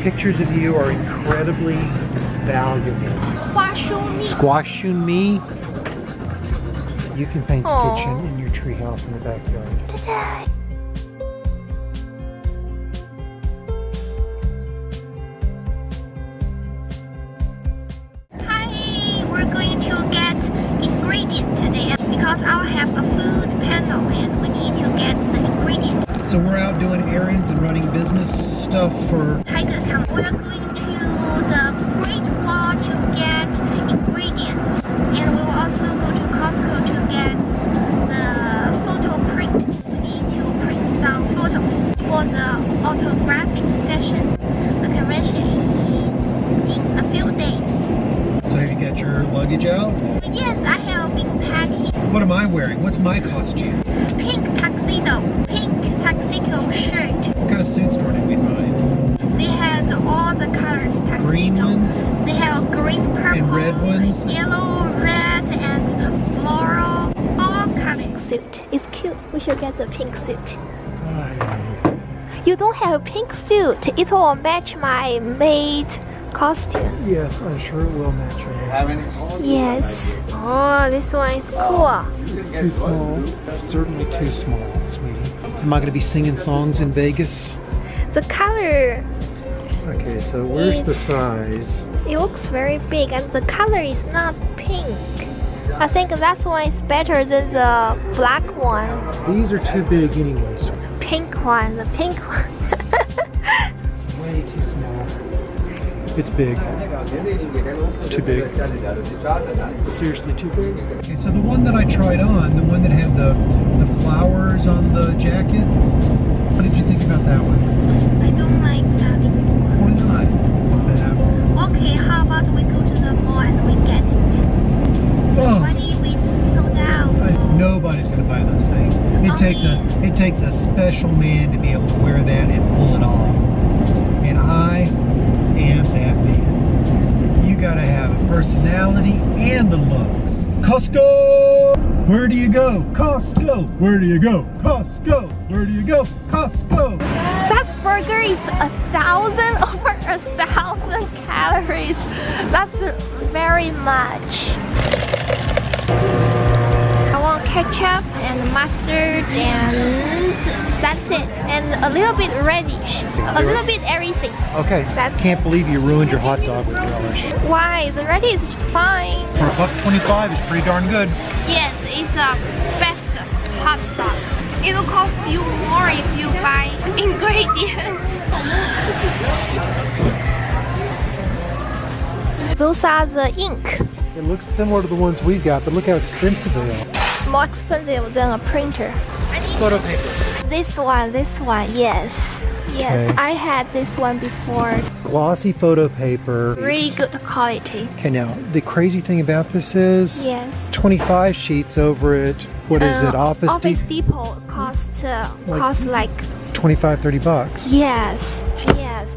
pictures of you are incredibly valuable. Squash me. You can paint the kitchen and your treehouse in the backyard. Hi, we're going to get ingredient today because I'll have a food panel and we need to get the ingredient. So we're out doing errands and running business stuff for Tiger Camp. We're going to the Great Wall to get ingredients, and we'll also go to Costco to get the photo print. We need to print some photos for the autographic session. The convention is in a few days. So have you got your luggage out? Yes, I have been packing. What am I wearing? What's my costume? Pink tuxedo shirt. What kind of suit store did we find? They had all the colors tuxedo. Green ones? They have green, purple, and red ones? Yellow, red, and floral. All colors. Suit. It's cute. We should get the pink suit. You don't have a pink suit. It will match my Maid costume. Yes, I'm sure it will match you. Yes. Oh, this one is cool. It's too small. Certainly too small, sweetie. Am I going to be singing songs in Vegas? The color. Okay, so where's the size? It looks very big and the color is not pink. I think that one is better than the black one. These are too big anyways. Pink one, the pink one. Way too small. It's big. It's too big. Seriously too big. Okay, so the one that I tried on, the one that had the flowers on the jacket, what did you think about that one? I don't like that. Why not? Okay, how about we go to the mall and we get it? Oh. What if we sold out? Nobody's gonna buy those things. It takes a special man to be able to wear that and pull it off. And I am that man. You gotta have a personality and the looks. Costco! Where do you go? Costco! Where do you go? Costco! Where do you go? Costco! That burger is 1,000 over 1,000 calories. That's very much. I want ketchup and mustard and that's it. And a little bit radish. A little bit everything. Okay. Can't believe you ruined your hot dog with relish. Why? The radish is fine. For $1.25 it's pretty darn good. Yes, it's the best hot dog. It will cost you more if you buy ingredients. Those are the ink. It looks similar to the ones we've got, but look how expensive they are. More expensive than a printer. Photo paper. This one, yes. Yes, okay. I had this one before. Glossy photo paper. Really good quality. Okay, now the crazy thing about this is 25 sheets over at, what is it, Office Depot cost like 25-30 bucks. Yes,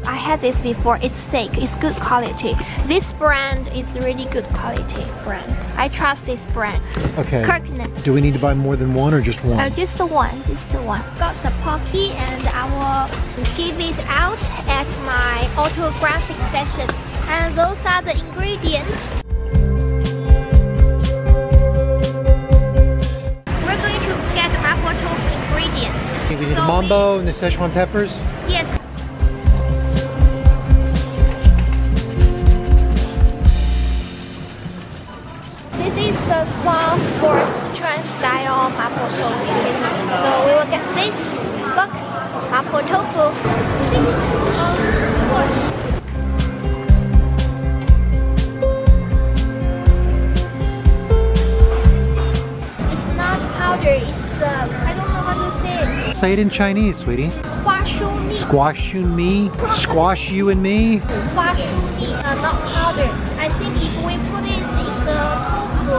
I had this before. It's thick, it's good quality. This brand is really good quality brand. I trust this brand. Okay. Kirkland. Do we need to buy more than one or just one? Just the one, Got the Pocky and I will give it out at my autographic session. And those are the ingredients. We're going to get mapo tofu ingredients. Okay, we need the mambo and the Szechuan peppers? Yes. This is the sauce for Sichuan style mapo tofu. So we will get this. Look, mapo tofu. It's not powder. It's I don't know how to say it. Say it in Chinese, sweetie. Squash me. Squash you and me. Not powder. I think if we put it in the tofu,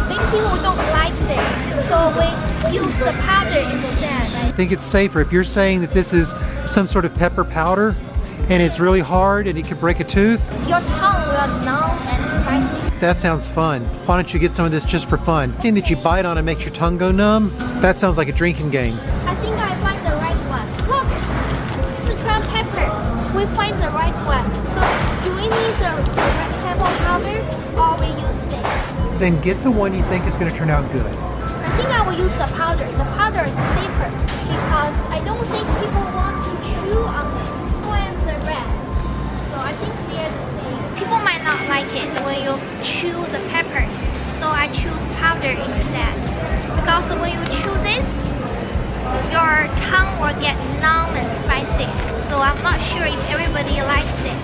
many people don't like this, so we use the powder instead. I think it's safer if you're saying that this is some sort of pepper powder and it's really hard and it could break a tooth. Your tongue will numb and spicy. That sounds fun. Why don't you get some of this just for fun? Thing that you bite on and makes your tongue go numb? That sounds like a drinking game. I think I find the right one. Look, Sichuan pepper. we find the right one. So do we need the red pebble powder or we use this? Then get the one you think is going to turn out good. I think I will use the powder. The powder is safer because I don't think people want to chew on it. Where's the red? So I think they're the same. People might not like it when you chew the peppers. So I choose powder instead. Because when you chew this, your tongue will get numb and spicy. So I'm not sure if everybody likes it.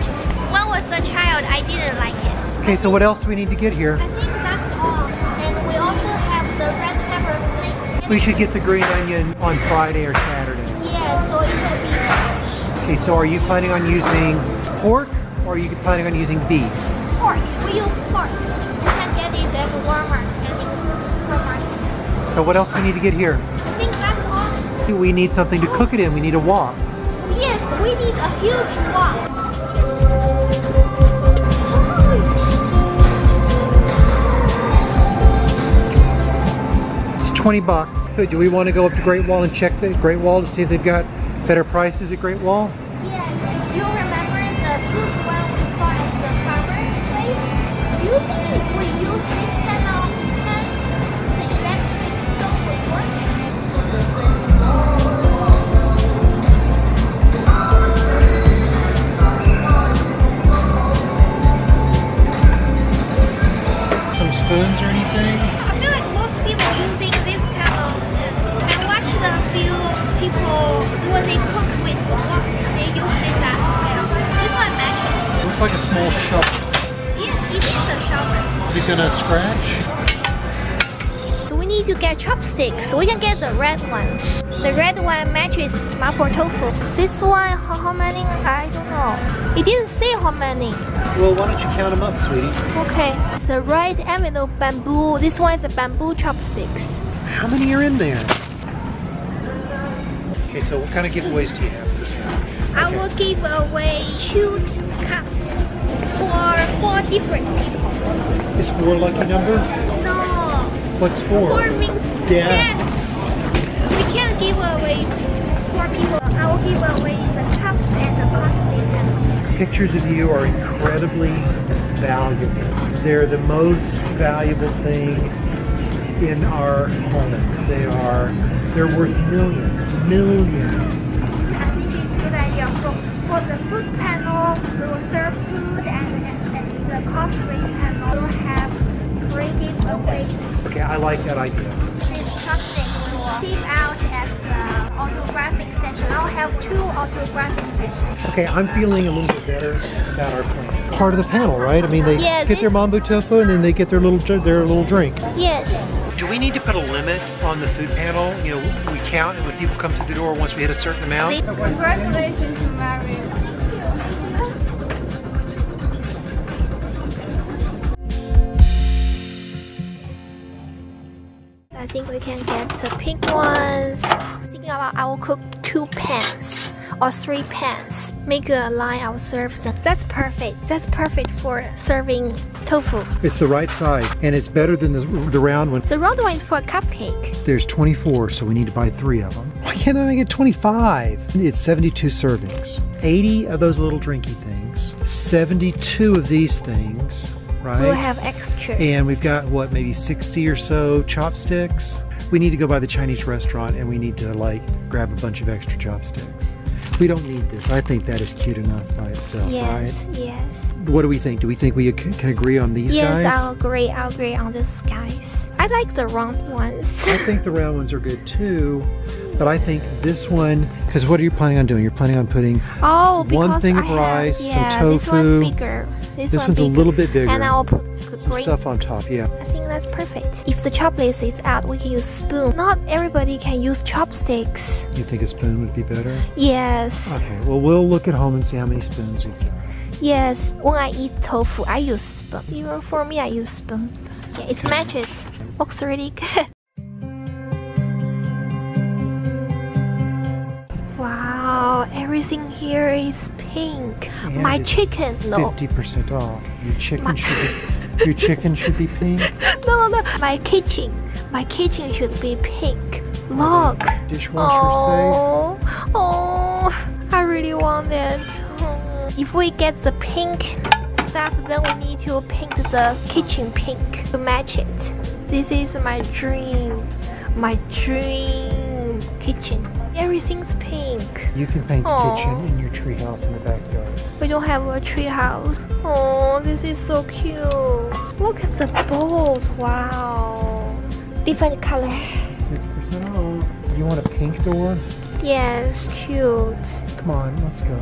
When I was a child, I didn't like it. Okay, so what else do we need to get here? I think that's all. And we also have the red pepper flakes. We should get the green onion on Friday or Saturday. Yeah, so it will be fresh. Okay, so are you planning on using pork or are you planning on using beef? Pork. We use pork. You can get this at Walmart and supermarkets. So what else do we need to get here? I think that's all. We need something to cook it in. We need a wok. Yes, we need a huge wok. It's $20. So do we want to go up to Great Wall and check the Great Wall to see if they've got better prices at Great Wall? Yes. Do you remember the huge one we saw at the farmer place? Do you think if we use this kind of tent, the electric stove will work? Some spoons or anything? I feel like most people using this kind of tent. I watched a few people when they cook with wok, they use this as well. This one matches. Looks like a small shovel. Yes, it is a shovel. Is it gonna scratch? So we need to get chopsticks. We can get the red one. The red one matches mapo tofu. This one, how many? I don't know. It didn't say how many. Well, why don't you count them up, sweetie? Okay. The red envelope bamboo. This one is a bamboo chopsticks. How many are in there? Okay, so what kind of giveaways do you have for this one? I will give away huge cups for 4 different people. Is 4 a lucky number? No. What's 4? 4 means Dad. We can't give away to 4 people. I will give away the cups and the cosplay panel. Pictures of you are incredibly valuable. They're the most valuable thing in our home. They're worth millions. I think it's a good idea. So for the food panel, we will serve food, and the cosplay panel will have free giveaways. Okay, I like that idea. This chopstick we will give out at the autographic session. I'll have 2 autographic sessions. Okay, I'm feeling a little bit better about our plan. Part of the panel, right? I mean, they get their mambu tofu and then they get their little drink. Yes. Do we need to put a limit on the food panel? You know, we count and when people come through the door once we hit a certain amount? Congratulations to Mario. I think we can get the pink ones. Thinking about I will cook 2 pans or 3 pans. Make a line, I will serve them. That's perfect. That's perfect for serving tofu. It's the right size and it's better than the round one. The round one is for a cupcake. There's 24, so we need to buy 3 of them. Why can't I get 25? It's 72 servings. 80 of those little drinky things. 72 of these things, right? We'll have extra. And we've got, what, maybe 60 or so chopsticks? We need to go by the Chinese restaurant and we need to, like, grab a bunch of extra chopsticks. We don't need this. I think that is cute enough by itself, right? Yes. What do we think? Do we think we can agree on these guys? Yes, I'll agree on these guys. I like the round ones. I think the round ones are good too, but I think this one, because what are you planning on doing? You're planning on putting one thing of rice, some tofu. This one's bigger. This one's a little bit bigger. And I'll put some stuff on top, yeah. I think that's perfect. If the chopsticks is out, we can use spoon. Not everybody can use chopsticks. You think a spoon would be better? Yes. Okay, well, we'll look at home and see how many spoons we've got. Yes, when I eat tofu, I use spoon. Even for me, I use spoon. Yeah, it matches. Looks really good. Wow, everything here is pink. Yeah, my chicken, no. 50% off. Your chicken should be pink. No. My kitchen should be pink. Look. Dishwasher safe. Oh, I really want it. Oh. if we get the pink stuff, then we need to paint the kitchen pink to match it. This is my dream kitchen. Everything's pink. You can paint the kitchen in your treehouse in the backyard. We don't have a tree house. Oh, this is so cute. Look at the bowls. Wow. Different color. 50% off. You want a pink door? Yes, cute. Come on, let's go.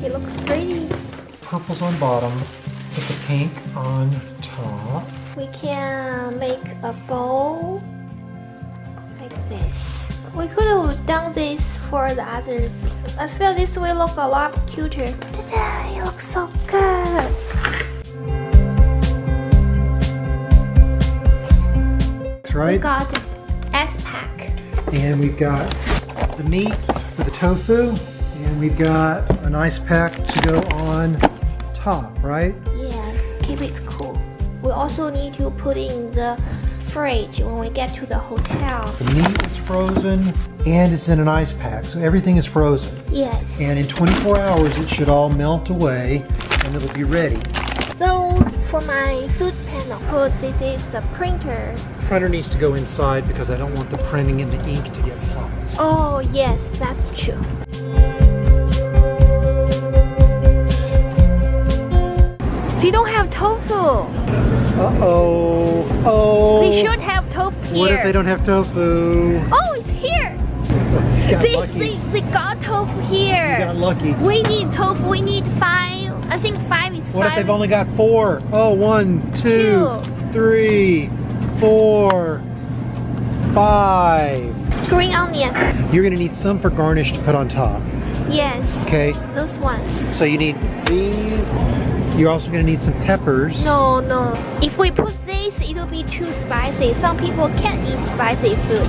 It looks pretty. Purple's on bottom, put the pink on top. We can make a bowl like this. We could have done this for the others. I feel this will look a lot cuter. Ta-da! It looks so good. That's right. We got the S pack. And we've got the meat for the tofu. And we've got a nice pack to go on top, right? Yes, keep it cool. We also need to put in the fridge when we get to the hotel. The meat is frozen and it's in an ice pack, so everything is frozen. Yes. And in 24 hours it should all melt away and it'll be ready. So for my food panel, this is the printer. The printer needs to go inside because I don't want the printing in the ink to get hot. Oh yes, that's true. They don't have tofu. Uh-oh. Oh. They should have tofu here. What if they don't have tofu? Oh, it's here. They got tofu here. You got lucky. We need tofu. We need 5. I think 5 is 5. What if they've only got 4? Oh, 1, 2, 3, 4, 5. Green onion. You're gonna need some for garnish to put on top. Yes. Okay. Those ones. So you need these. You're also gonna need some peppers. No. If we put this, it'll be too spicy. Some people can't eat spicy food.